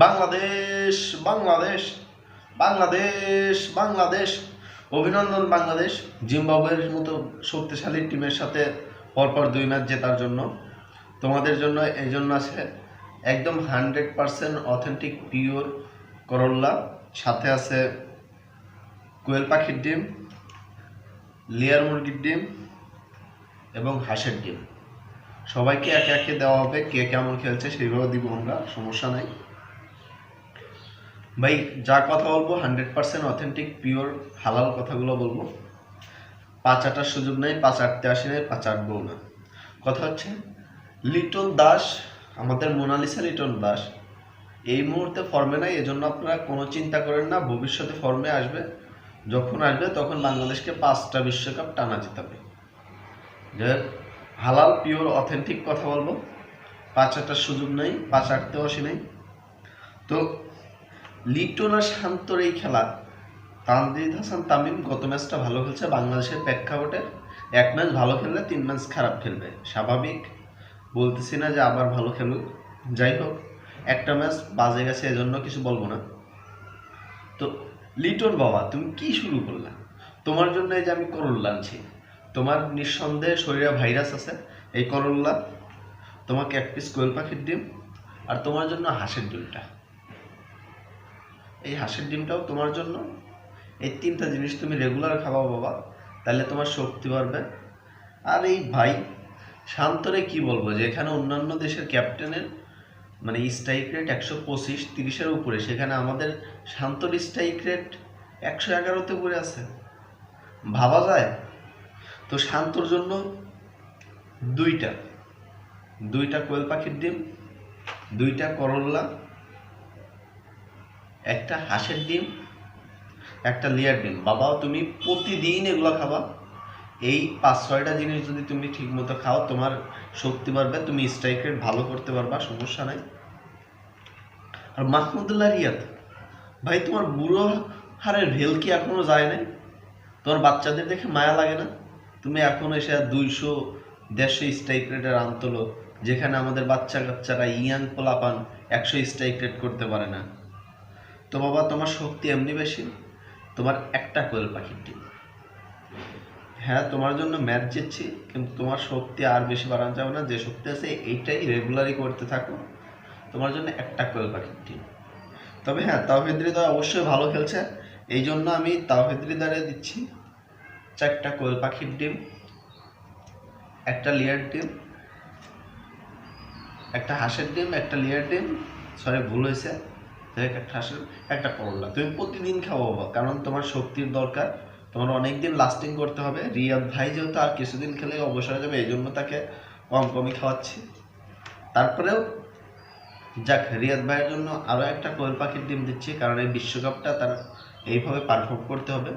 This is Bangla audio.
বাংলাদেশ বাংলাদেশ বাংলাদেশ বাংলাদেশ অভিনন্দন বাংলাদেশ জিম্বাবুয়ের মতো শক্তিশালী টিমের সাথে পরপর 2 ম্যাচ জেতার জন্য। তোমাদের জন্য এই জন্য আছে একদম 100% অথেন্টিক পিওর করল্লা, সাথে আছে কোয়েল পাখির ডিম, লেয়ার মুরগির ডিম এবং হাঁসের ডিম। সবাইকে একে একে দেওয়া হবে, কে কেমন খেলছে সেইভাবে দিব আমরা, সমস্যা নাই ভাই। যা কথা বলবো 100% অথেন্টিক পিওর হালাল কথাগুলো বলবো। পাঁচ আটার সুযোগ নেই, পাঁচ আটতে আসি নাই, পাঁচ আটবও না। কথা হচ্ছে লিটন দাস, আমাদের মোনালিসা লিটন দাস এই মুহূর্তে ফর্মে নাই, এজন্য আপনারা কোনো চিন্তা করেন না, ভবিষ্যতে ফর্মে আসবে। যখন আসবে তখন বাংলাদেশকে 5টা বিশ্বকাপ টানা জিতাবে। যে হালাল পিওর অথেন্টিক কথা বলবো, পাঁচ আটার সুযোগ নেই, পাঁচ আটতেও আসি নাই। তো লিটন আর শান্তর এই খেলা, তানজিদ হাসান তামিম গত ম্যাচটা ভালো খেলছে বাংলাদেশের প্রেক্ষাপটে। 1 ম্যাচ ভালো খেললে 3 ম্যাচ খারাপ খেলবে, স্বাভাবিক। বলতেছি না যে আবার ভালো খেলুক, যাই হোক একটা ম্যাচ বাজে গেছে এজন্য কিছু বলবো না। তো লিটন বাবা, তুমি কি শুরু করলা? তোমার জন্য এই যে আমি করল্লা আনছি, তোমার নিঃসন্দেহে শরীরে ভাইরাস আছে, এই করল্লা, তোমাকে 1 পিস কোয়েল পাখির ডিম, আর তোমার জন্য হাঁসের ডিমটা, এই হাঁসের ডিমটাও তোমার জন্য। এই 3টা জিনিস তুমি রেগুলার খাওয়াও বাবা, তাহলে তোমার শক্তি বাড়বে। আর এই ভাই শান্তরে কি বলবো, যে এখানে অন্যান্য দেশের ক্যাপ্টেনের মানে স্ট্রাইক রেট 125, 30-এর উপরে, সেখানে আমাদের শান্তর স্ট্রাইক রেট 111-তে উপরে আছে, ভাবা যায়? তো শান্তর জন্য দুইটা কোয়েল পাখির ডিম, 2টা করল্লা, একটা হাঁসের ডিম, একটা লেয়ার ডিম। বাবা তুমি প্রতিদিন এগুলো খাবা। এই 5-6টা জিনিস যদি তুমি ঠিক মতো খাও, তোমার শক্তি বাড়বে, তুমি স্ট্রাইক রেট ভালো করতে পারবা, সমস্যা নাই। আর মাহমুদুল্লাহ রিয়াদ ভাই, তোমার বুড়ো হারের ভেল কি এখনো যায় নাই? তোমার বাচ্চাদের দেখে মায়া লাগে না? তুমি এখনো এসে 200-150 স্ট্রাইক রেটের রান তোলো, যেখানে আমাদের বাচ্চা কাচ্চারা ইয়াং পোলাপান 100 স্ট্রাইক রেট করতে পারে না। তো বাবা তোমার শক্তি এমনি বেশি, তোমার একটা কোয়েল পাখির ডিম। হ্যাঁ তোমার জন্য ম্যাচ জিতছি, কিন্তু তোমার শক্তি আর বেশি বাড়ানো যাবে না, যে শক্তি আছে এইটাই রেগুলারই করতে থাকো। তোমার জন্য একটা কোয়েল পাখির ডিম। তবে হ্যাঁ, তাওহিদ হৃদয় অবশ্যই ভালো খেলছে, এই জন্য আমি তাওহিদ হৃদয়ে দিচ্ছি 4টা কোয়েল পাখির ডিম, একটা লেয়ার ডিম, একটা হাঁসের ডিম, একটা লেয়ার ডিম, সরি ভুল হয়েছে, একটা হাঁসের, একটা করল্লা। তুমি প্রতিদিন খাও বাবা, কারণ তোমার শক্তির দরকার, তোমার অনেকদিন লাস্টিং করতে হবে। রিয়াদ ভাই যেহেতু আর কিছুদিন খেলে অবসর হয়ে যাবে, এই জন্য তাকে কমই খাওয়াচ্ছি। তারপরেও যাক, রিয়াদ ভাইয়ের জন্য আরও একটা কোয়েল পাখির ডিম দিচ্ছি, কারণ এই বিশ্বকাপটা তার এইভাবে পারফর্ম করতে হবে।